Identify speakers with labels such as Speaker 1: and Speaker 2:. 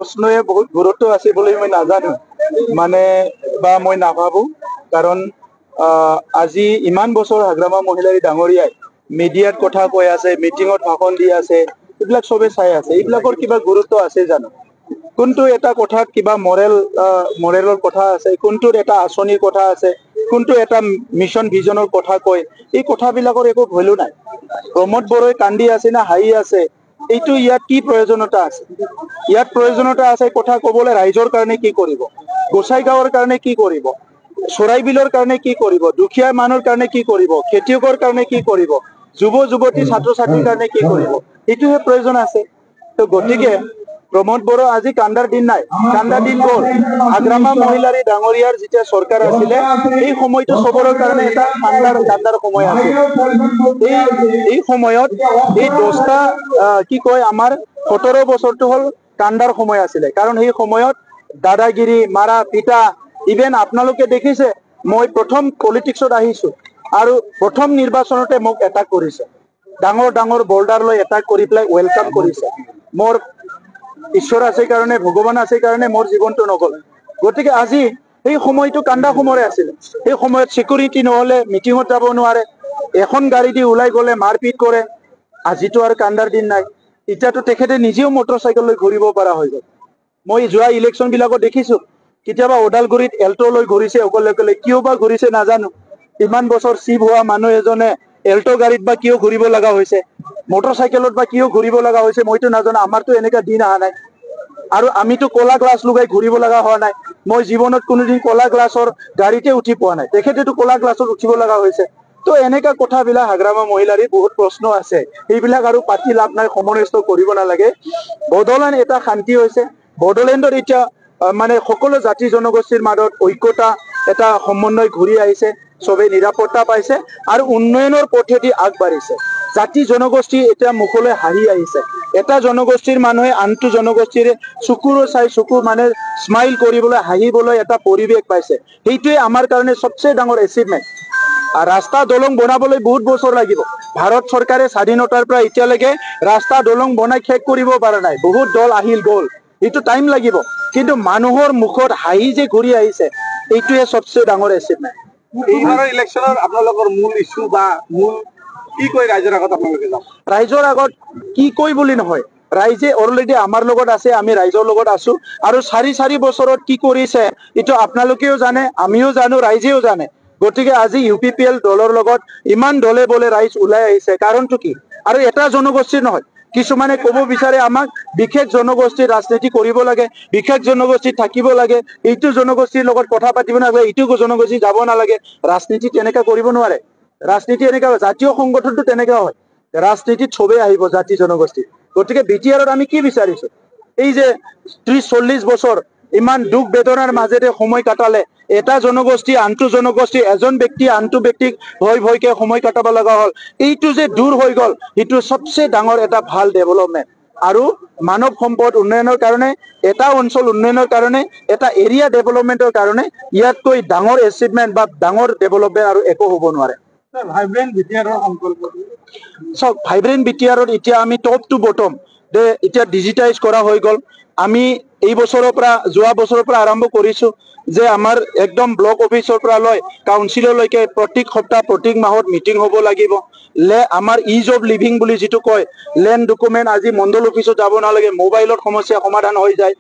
Speaker 1: প্ৰশ্নয়ে বহুত গুৰুত্ব আছে বুলি মই নাজানো মানে বা মই নাভাবো কাৰণ আজি ইমান বছৰ হাগ্ৰামা মহিলাই ডাঙৰীয়াই মিডিয়াত কথা কৈ আছে, মিটিঙত ভাষণ দি আছে, এইবিলাক চবে চাই আছে। এইবিলাকৰ কিবা গুৰুত্ব আছে জানো? কোনটো এটা কথাত কিবা মৰেলৰ কথা আছে, কোনটোৰ এটা আঁচনিৰ কথা আছে, কোনটো এটা মিছন ভিজনৰ কথা কয়, এই কথাবিলাকৰ একো ভ্যালু নাই। প্ৰমোদ বড়োই কান্দি আছে না হাঁহি আছে, এইটো ইয়াত কি প্ৰয়োজনীয়তা আছে? ইয়াত প্ৰয়োজনীয়তা আছে কথা ক'বলৈ ৰাইজৰ কাৰণে কি কৰিব, গোসাইগাঁৱৰ কাৰণে কি কৰিব, চৰাইবিলৰ কাৰণে কি কৰিব, দুখীয়া মানুহৰ কাৰণে কি কৰিব, খেতিয়কৰ কাৰণে কি কৰিব, যুৱ যুৱতী ছাত্ৰ ছাত্ৰীৰ কাৰণে কি কৰিব, এইটোহে প্ৰয়োজন আছে। তো গতিকে প্ৰমোদ বড়ো আজি কান্দাৰ দিন নাই, কান্দাৰ দিন গ'ল। হাগ্ৰামা মহিলাৰী ডাঙৰীয়াৰ যেতিয়া চৰকাৰ আছিলে এই সময়টো চবৰৰ কাৰণে এটা কান্দাৰ সময় আছিল। এই সময়ত এই 10টা কি কয় আমাৰ 17 বছৰটো হ'ল কান্দাৰ সময় আছিলে। কাৰণ সেই সময়ত দাদাগিৰি মাৰা পিটা, ইভেন আপোনালোকে দেখিছে মই প্ৰথম পলিটিক্সত আহিছো আৰু প্ৰথম নিৰ্বাচনতে মোক এটাক কৰিছে, ডাঙৰ ডাঙৰ বল্ডাৰ লৈ এটাক কৰি পেলাই ৱেলকাম কৰিছে। মোৰ ঈশ্বৰ আছে কাৰণে, ভগৱান আছে কাৰণে মোৰ জীৱনটো নগ'ল। গতিকে আজি এই সময়টো কান্দা সময় আছিল। সেই সময়ত সিকিউৰিটি নহলে মিটিঙত যাব নোৱাৰে, এখন গাড়ী দি ওলাই গলে মাৰপিট কৰে। আজিতো আৰু কান্দাৰ দিন নাই, এতিয়াতো তেখেতে নিজেও মটৰচাইকেল লৈ ঘূৰিব পৰা হৈ গ'ল। মই যোৱা ইলেকশ্যন বিলাকত দেখিছো কেতিয়াবা ওদালগুৰিত এল্টো লৈ ঘূৰিছে অকলে অকলে, কিয় বা ঘূৰিছে নাজানো। ইমান বছৰ চিভ হোৱা মানুহ এজনে এল্টো গাড়ীত বা কিয় ঘূৰিব লগা হৈছে, মটৰচাইকেলত বা কিয় ঘূৰিব লগা হৈছে মইতো নাজানো। আমাৰতো এনেকা দিন অহা নাই আৰু আমিতো কলা গ্লাছ লগাই ঘূৰিব লগা হোৱা নাই। মই জীৱনত কোনোদিন কলা গ্লাছৰ গাড়ীতে উঠি পোৱা নাই, তেখেতেতো কলা গ্লাছত উঠিব লগা হৈছে। তো এনেকা কথাবিলাক হাগ্ৰামা মহিলাৰী বহুত প্ৰশ্ন আছে, সেইবিলাক আৰু পাতি লাভ নাই, সমনস্থ কৰিব নালাগে। বড়োলেণ্ড এটা শান্তি হৈছে, বড়োলেণ্ডত এতিয়া মানে সকলো জাতি জনগোষ্ঠীৰ মাজত ঐক্যতা এটা সমন্বয় ঘূৰি আহিছে, চবেই নিৰাপত্তা পাইছে আৰু উন্নয়নৰ পথেদি আগবাঢ়িছে। জাতি জনগোষ্ঠী এতিয়া মুখলৈ হাঁহি আহিছে। এটা জনগোষ্ঠীৰ মানুহে আনটো জনগোষ্ঠীৰ চকুৰে চাই চকু মানে স্মাইল কৰিবলৈ, হাঁহিবলৈ এটা পৰিৱেশ পাইছে। সেইটোৱে আমাৰ কাৰণে সবচে ডাঙৰ এচিভমেণ্ট। ৰাস্তা দলং বনাবলৈ বহুত বছৰ লাগিব। ভাৰত চৰকাৰে স্বাধীনতাৰ পৰা এতিয়ালৈকে ৰাস্তা দলং বনাই শেষ কৰিব পৰা নাই। বহুত দল আহিল গ'ল, এইটো টাইম লাগিব, কিন্তু মানুহৰ মুখত হাঁহি যে ঘূৰি আহিছে এইটোৱে সবচে ডাঙৰ এচিভমেণ্ট।
Speaker 2: এইবাৰৰ ইলেকশ্যনৰ আপোনালোকৰ মূল ইস্যু বা মূল কি কয় ৰাইজৰ আগত আপোনালোকে যাওক?
Speaker 1: ৰাইজৰ আগত কি কয় বুলি নহয়, ৰাইজে অলৰেডি আমাৰ লগত আছে, আমি ৰাইজৰ লগত আছো। আৰু 4 বছৰত কি কৰিছে এইটো আপোনালোকেও জানে, আমিও জানো, ৰাইজেও জানে। গতিকে আজি UPPL দলৰ লগত ইমান দলে বলে ৰাইজ ওলাই আহিছে, কাৰণটো কি? আৰু এটা জনগোষ্ঠীৰ নহয়, কিছুমানে ক'ব বিচাৰে আমাক বিশেষ জনগোষ্ঠীৰ ৰাজনীতি কৰিব লাগে, বিশেষ জনগোষ্ঠী থাকিব লাগে, এইটো জনগোষ্ঠীৰ লগত কথা পাতিব নালাগে, এইটো জনগোষ্ঠী যাব নালাগে। ৰাজনীতি তেনেকা কৰিব নোৱাৰে। ৰাজনীতি এনেকা জাতীয় সংগঠনটো তেনেকা হয়, ৰাজনীতিত চবেই আহিব জাতি জনগোষ্ঠী। গতিকে BTRত আমি কি বিচাৰিছো, এই যে 30-40 বছৰ ইমান দুখ বেদনাৰ মাজেৰে সময় কাটালে, এটা জনগোষ্ঠী আনটো জনগোষ্ঠী, এজন ব্যক্তি আনটো ব্যক্তিক ভয়কে সময় কাটাব লগা হ'ল, এইটো যে দূৰ হৈ গ'ল, সেইটো সবচে ডাঙৰ এটা ভাল ডেভেলপমেণ্ট। আৰু মানৱ সম্পদ উন্নয়নৰ কাৰণে, এটা অঞ্চল উন্নয়নৰ কাৰণে, এটা এৰিয়া ডেভেলপমেণ্টৰ কাৰণে ইয়াতকৈ ডাঙৰ এচিভমেণ্ট বা ডাঙৰ ডেভেলপমেণ্ট আৰু একো হ'ব নোৱাৰে।
Speaker 2: ভাইব্ৰেণ্ট BTRৰ সংকল্প
Speaker 1: চাওক, ভাইব্ৰেণ্ট BTRত এতিয়া আমি টপ টু বটম এতিয়া ডিজিটাইজ কৰা হৈ গ'ল। আমি এই বছৰৰ পৰা, যোৱা বছৰৰ পৰা আৰম্ভ কৰিছো যে আমাৰ একদম ব্লক অফিচৰ পৰা লৈ কাউন্সিললৈকে প্ৰত্যেক সপ্তাহ প্ৰত্যেক মাহত মিটিং হ'ব লাগিব। আমাৰ ইজ অফ লিভিং বুলি যিটো কয়, লেণ্ড ডকুমেণ্ট আজি মণ্ডল অফিচত যাব নালাগে, মোবাইলত সমস্যা সমাধান হৈ যায়।